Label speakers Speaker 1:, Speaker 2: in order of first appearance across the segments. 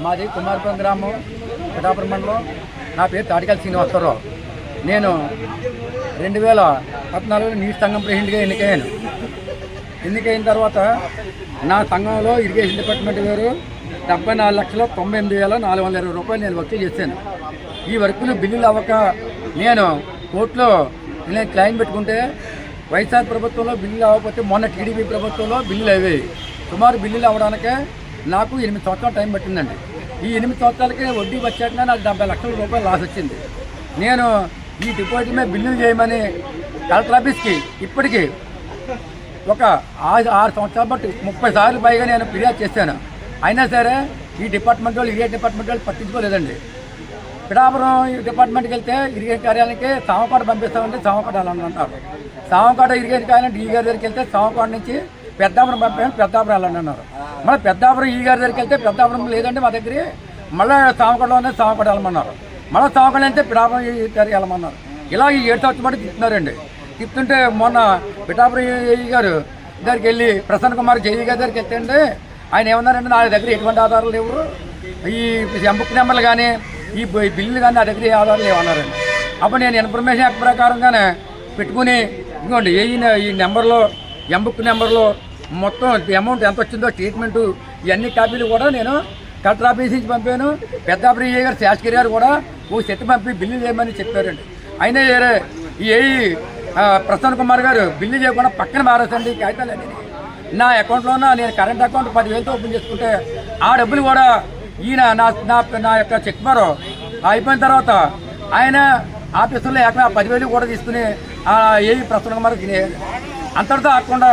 Speaker 1: మాది కుమారపురం గ్రామం, పిఠాపురం మండలం. నా పేరు తాటికల్ శ్రీనివాసరావు. నేను 2014లో నీటి సంఘం ప్రెసిడెంట్గా ఎన్నికైన తర్వాత నా సంఘంలో ఇరిగేషన్ డిపార్ట్మెంట్ వేరు 74,98,420 రూపాయలు నేను వసూలు చేశాను. ఈ వర్కులు బిల్లులు అవ్వక నేను కోర్టులో క్లెయిమ్ పెట్టుకుంటే వైఎస్ఆర్ ప్రభుత్వంలో బిల్లులు అవ్వకపోతే మొన్న టీడీపీ ప్రభుత్వంలో బిల్లులు అయ్యాయి. సుమారు బిల్లులు అవ్వడానికే నాకు 8 సంవత్సరాలు టైం పట్టిందండి. ఈ 8 సంవత్సరాలకి వడ్డీ వచ్చాక నాకు 70 లక్షల రూపాయలు లాస్ వచ్చింది. నేను ఈ డిపాజిట్ మీద బిల్లులు చేయమని కలెక్టర్ ఆఫీస్కి ఇప్పటికీ ఒక 6 సంవత్సరాలు బట్టి 30 సార్లు పైగా నేను ఫిర్యాదు చేశాను. అయినా సరే ఈ డిపార్ట్మెంట్ వాళ్ళు ఇరిగేషన్ డిపార్ట్మెంట్ వాళ్ళు పట్టించుకోలేదండి. పిఠాపురం డిపార్ట్మెంట్కి వెళ్తే ఇరిగేషన్ కార్యాలయానికి సామకాడ పంపిస్తామంటే సామకాడ వెళ్ళండి. సామకాడ ఇరిగేషన్ కార్యాలయం ఈ గారి దగ్గరికి వెళ్తే సామకాడ నుంచి పెద్దాపురం పంపాను, పెద్దాపురం వెళ్ళండి అన్నారు. మళ్ళీ పెద్దాపురం ఈ గారి దగ్గరికి వెళ్తే పెద్దాపురం లేదండి మా దగ్గర, మళ్ళీ సామకాడలోనే సామకాడ వెళ్ళమన్నారు. మళ్ళీ సామకాడ వెళ్తే పిఠాపురం ఈ గారికి వెళ్ళమన్నారు. ఇలా ఈ 7 సంవత్సరం బట్టి తిప్పుతున్నారండి. తిప్పుతుంటే మొన్న పిఠాపురం ఏఈ గారు దగ్గరికి వెళ్ళి ప్రసన్న కుమార్ జేఈ గారి దగ్గరికి వెళ్తే ఆయన ఏమన్నారంటే నా దగ్గర ఎటువంటి ఆధారాలు లేవు, ఈ ఎంబుక్ నెంబర్లు కానీ ఈ బిల్లులు కానీ నా దగ్గర ఏ ఆధారాలు లేవన్నారండి. అప్పుడు నేను ఇన్ఫర్మేషన్ యాక్ట్ ప్రకారంగానే పెట్టుకుని ఇదిగోండి ఈ నెంబర్లో ఎంబుక్ నెంబర్లో మొత్తం అమౌంట్ ఎంత వచ్చిందో స్టేట్మెంటు ఇవన్నీ కాపీలు కూడా నేను కలెక్టర్ ఆఫీస్ నుంచి పంపాను. పెద్దాపురం ఏఈ గారు శాసగిరి గారు కూడా ఓ సెట్ పంపి బిల్లు చేయమని చెప్పారండి. అయినా ఈ ఏఈ ప్రసన్న కుమార్ గారు బిల్లు చేయకుండా పక్కన మారేసండి కాగితాలు. నా అకౌంట్లోన నేను కరెంట్ అకౌంట్ 10,000తో ఓపెన్ చేసుకుంటే ఆ డబ్బులు కూడా ఈయన నా యొక్క చెక్ బారో అయిపోయిన తర్వాత ఆయన ఆఫీసులో ఏకంగా 10,000 కూడా తీసుకుని ఏఈ ప్రసన్న కుమార్ తినేయాలి. అంతటితో కాకుండా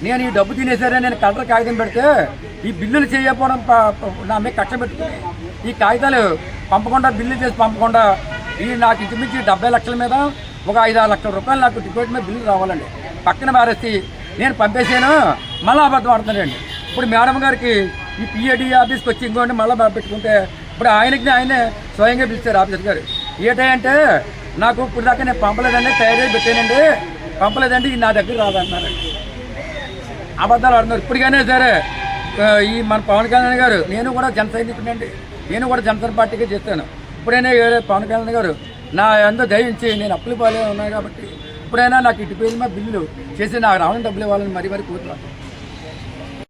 Speaker 1: నేను ఈ డబ్బు తినేసారని నేను కలెక్టర్ కాగితం పెడితే ఈ బిల్లులు చేయకపోవడం నా మీద కక్ష పెట్టుకుని ఈ కాగితాలు పంపకుండా బిల్లు చేసి పంపకుండా ఈ నాకు ఇంచుమించి 70 లక్షల మీద ఒక 5-6 లక్షల రూపాయలు నాకు డిపాజిట్ మీద బిల్లు రావాలండి. పక్కన మారేసి నేను పంపేసాను, మళ్ళీ అబద్ధం ఆడుతున్నానండి. ఇప్పుడు మేడం గారికి ఈ పిఏడి ఆఫీస్కి వచ్చి ఇంకోండి మళ్ళీ పెట్టుకుంటే ఇప్పుడు ఆయనే స్వయంగా పిలిచారు ఆఫీసర్ గారు. ఏంటంటే నాకు ఇప్పుడు దాకా నేను పంపలేదండి, తయారీ పెట్టానండి, పంపలేదండి, నా దగ్గర రాదన్నారండి. అబద్ధాలు ఆడుతున్నారు. ఇప్పటికైనా సరే ఈ మన పవన్ కళ్యాణ్ గారు, నేను కూడా జన సైనికుడండి, నేను కూడా జనసేన పార్టీకే చేస్తాను. ఇప్పుడైనా పవన్ కళ్యాణ్ గారు నా అందరూ దయించి నేను అప్పులు పాలే ఉన్నాయి కాబట్టి ఇప్పుడైనా నాకు ఇటు పేరు బిల్లులు చేసి నాకు రావడం డబ్బులు ఇవ్వాలని మరీ కోరుతున్నాను.